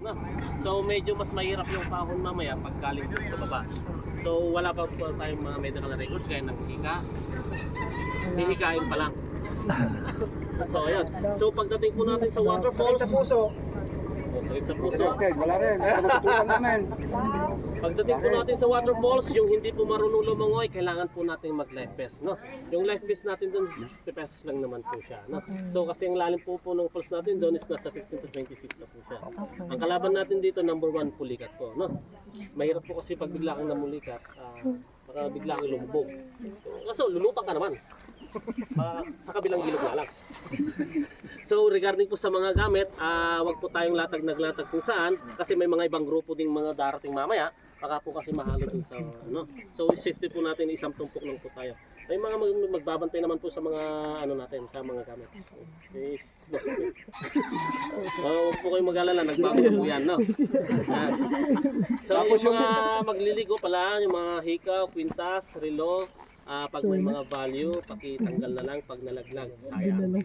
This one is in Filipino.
No? So medyo mas mahirap yung pahon mamaya pag galing dun sa baba. So wala pa po tayong mga medical records kaya nang hika. Hihikain pa lang. So ayun. So pagdating po natin sa waterfalls, Sa puso. sakit sa puso. Okay, wala rin. Natutukan namin. Pagdating po natin sa waterfalls, yung hindi po marunong lumangoy, kailangan po natin mag-life vest, no? Yung life vest natin doon, 60 pesos lang naman po siya, no? So kasi ang lalim po ng falls natin doon is nasa 15 to 20 feet na po siya. Ang kalaban natin dito, number 1, pulikat po, no? Mahirap po kasi pag bigla kang namulikat, baka bigla kang lumubog. So, lulutang ka naman. Sa kabilang gilid na lang. So regarding po sa mga gamit, wag po tayong latag-naglatag kung saan kasi may mga ibang grupo ding mga darating mamaya, baka po kasi mahalo din sa ano. So safety po natin, isang tumpok lang po tayo. May mga magbabantay naman po sa mga ano natin, sa mga gamit. Huwag po kayong mag-alala, nagbago na po yan, no? Yan. So yung mga magliligo pala, yung mga hikaw, kwintas, relo, pag may mga value, pakitanggal na lang pag nalaglag, sayang.